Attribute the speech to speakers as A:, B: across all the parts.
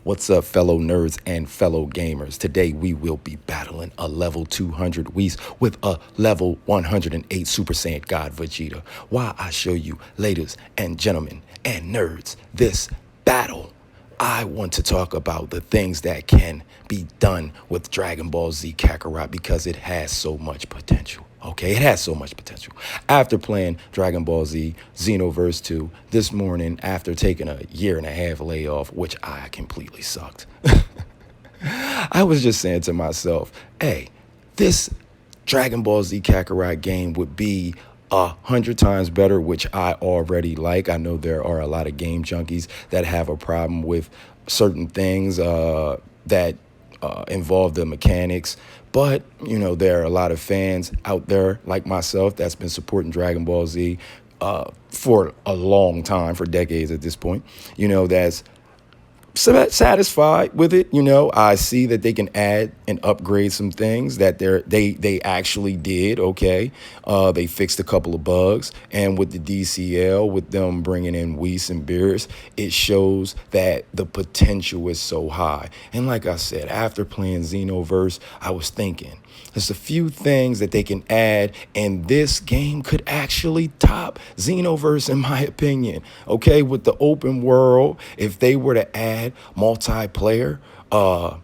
A: What's up, fellow nerds and fellow gamers? Today we will be battling a level 200 Whis with a level 108 Super Saiyan God Vegeta. While I show you, ladies and gentlemen and nerds, this battle, I want to talk about the things that can be done with Dragon Ball Z Kakarot because it has so much potential. Okay, it has so much potential. After playing Dragon Ball Z Xenoverse 2 this morning, after taking a year and a half layoff, which I completely sucked, I was just saying to myself, hey, this Dragon Ball Z Kakarot game would be 100 times better, which I already like. I know there are a lot of game junkies that have a problem with certain things that involve the mechanics. But, you know, there are a lot of fans out there like myself that's been supporting Dragon Ball Z for a long time, for decades at this point, you know, that's satisfied with it. You know, I see that they can add and upgrade some things that they actually did. Okay, they fixed a couple of bugs, and with the DCL, with them bringing in Whis and Beerus, it shows that the potential is so high. And like I said, after playing Xenoverse, I was thinking there's a few things that they can add, and this game could actually top Xenoverse, in my opinion. Okay, with the open world, if they were to add multiplayer,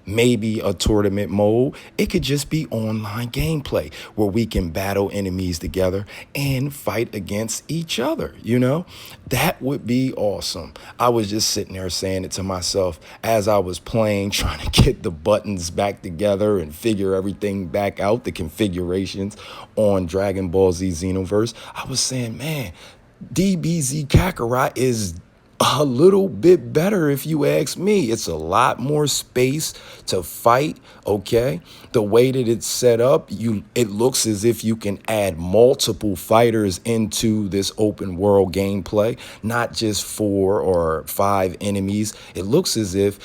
A: maybe a tournament mode, it could just be online gameplay where we can battle enemies together and fight against each other. You know, that would be awesome. I was just sitting there saying it to myself as I was playing, trying to get the buttons back together and figure everything back out, the configurations on Dragon Ball Z Xenoverse. I was saying, man, DBZ Kakarot is a little bit better if you ask me. It's a lot more space to fight, okay? The way that it's set up, it looks as if you can add multiple fighters into this open world gameplay, not just 4 or 5 enemies. It looks as if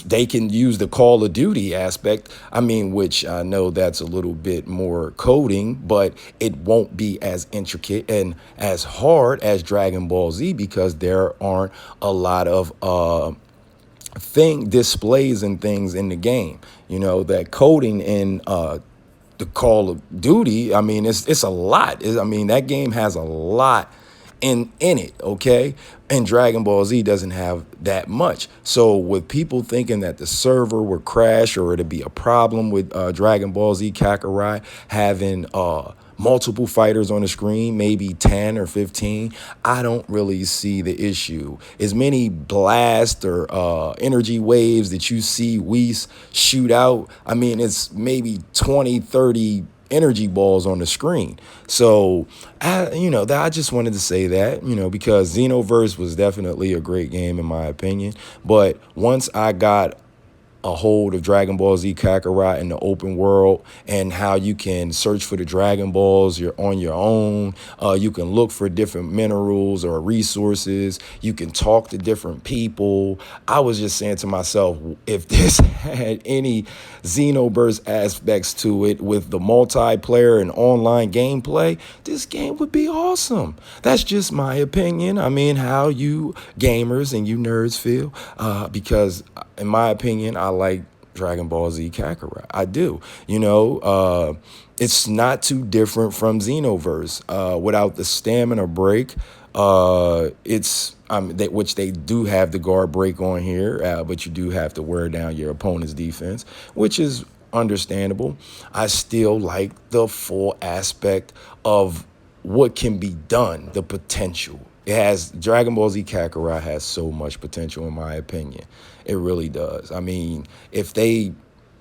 A: they can use the Call of Duty aspect. I mean, which I know that's a little bit more coding, but it won't be as intricate and as hard as Dragon Ball Z because there aren't a lot of displays and things in the game. You know, that coding in the Call of Duty, I mean, it's a lot. I mean, that game has a lot in it, okay? And Dragon Ball Z doesn't have that much. So with people thinking that the server would crash or it'd be a problem with Dragon Ball Z Kakarot having multiple fighters on the screen, maybe 10 or 15, I don't really see the issue. As many blast or energy waves that you see Whis shoot out, I mean, it's maybe 20, 30 energy balls on the screen. So, I just wanted to say that, because Xenoverse was definitely a great game in my opinion. But once I got a hold of Dragon Ball Z Kakarot in the open world and how you can search for the Dragon Balls, you're on your own. You can look for different minerals or resources. You can talk to different people. I was just saying to myself, if this had any Xenoverse aspects to it with the multiplayer and online gameplay, this game would be awesome. That's just my opinion. I mean, how you gamers and you nerds feel, because in my opinion, I like Dragon Ball Z Kakarot. I do. It's not too different from Xenoverse. Without the stamina break, which they do have the guard break on here, but you do have to wear down your opponent's defense, which is understandable. I still like the full aspect of what can be done, the potential. Dragon Ball Z Kakarot has so much potential in my opinion. It really does. I mean, if they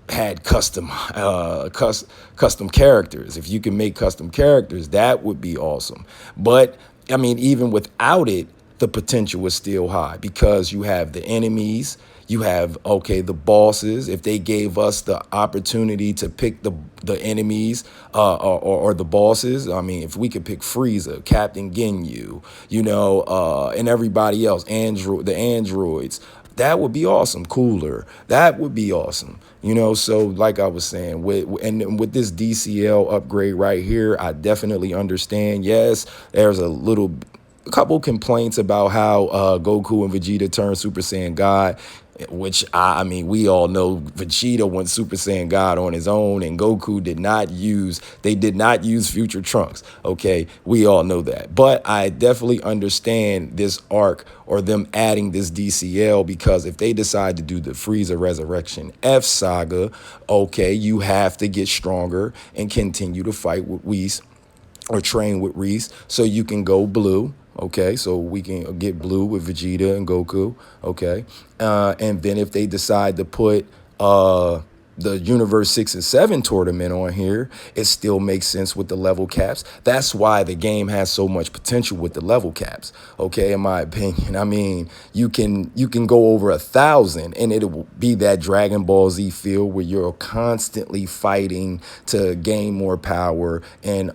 A: had custom characters, if you can make custom characters, that would be awesome. But I mean, even without it, the potential is still high because you have the enemies, you have, the bosses. If they gave us the opportunity to pick the enemies or the bosses, I mean, if we could pick Frieza, Captain Ginyu, and everybody else, the androids, that would be awesome. Cooler, that would be awesome. So like I was saying, with this DCL upgrade right here, I definitely understand. Yes, there's a little a couple complaints about how Goku and Vegeta turned Super Saiyan God, which I mean, we all know Vegeta went Super Saiyan God on his own, and Goku did not use, they did not use Future Trunks. Okay, we all know that. But I definitely understand this arc or them adding this DCL, because if they decide to do the Frieza Resurrection F saga, okay, you have to get stronger and continue to fight with Whis or train with Reese so you can go blue. Okay, so we can get blue with Vegeta and Goku. Okay, and then if they decide to put the Universe 6 and 7 tournament on here, it still makes sense with the level caps. That's why the game has so much potential with the level caps. Okay, in my opinion. I mean, you can go over 1,000 and it will be that Dragon Ball Z feel where you're constantly fighting to gain more power and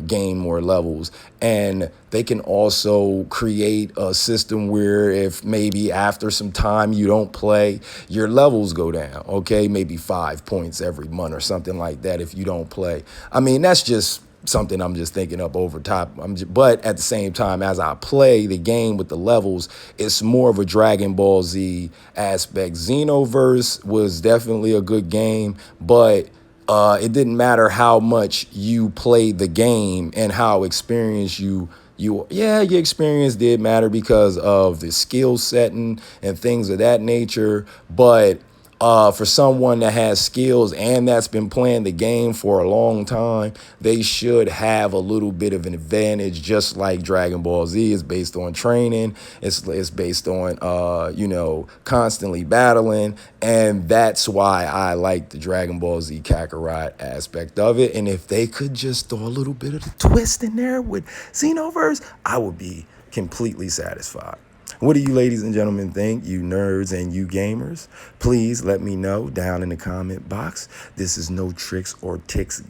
A: gain more levels. And they can also create a system where if maybe after some time you don't play, your levels go down, okay? Maybe 5 points every month or something like that if you don't play. I mean, that's just something I'm just thinking up over top. But at the same time, as I play the game with the levels, it's more of a Dragon Ball Z aspect. Xenoverse was definitely a good game, but it didn't matter how much you played the game and how experienced your experience did matter because of the skill setting and things of that nature. But for someone that has skills and that's been playing the game for a long time, they should have a little bit of an advantage, just like Dragon Ball Z is based on training. It's based on, constantly battling. And that's why I like the Dragon Ball Z Kakarot aspect of it. And if they could just throw a little bit of the twist in there with Xenoverse, I would be completely satisfied. What do you ladies and gentlemen think, you nerds and you gamers? Please let me know down in the comment box. This is No Tricks or Tips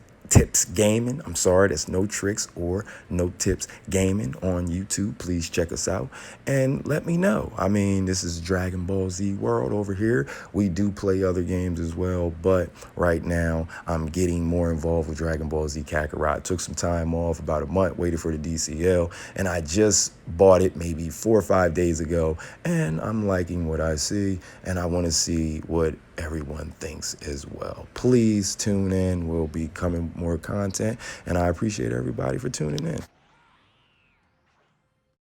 A: Gaming. I'm sorry, that's No Tricks or No Tips Gaming on YouTube. Please check us out and let me know. I mean, this is Dragon Ball Z World over here. We do play other games as well, but right now I'm getting more involved with Dragon Ball Z Kakarot. Took some time off, about a month, waited for the DCL, and I just bought it maybe 4 or 5 days ago, and I'm liking what I see, and I want to see what everyone thinks as well. Please tune in. We'll be coming more content, and I appreciate everybody for tuning in.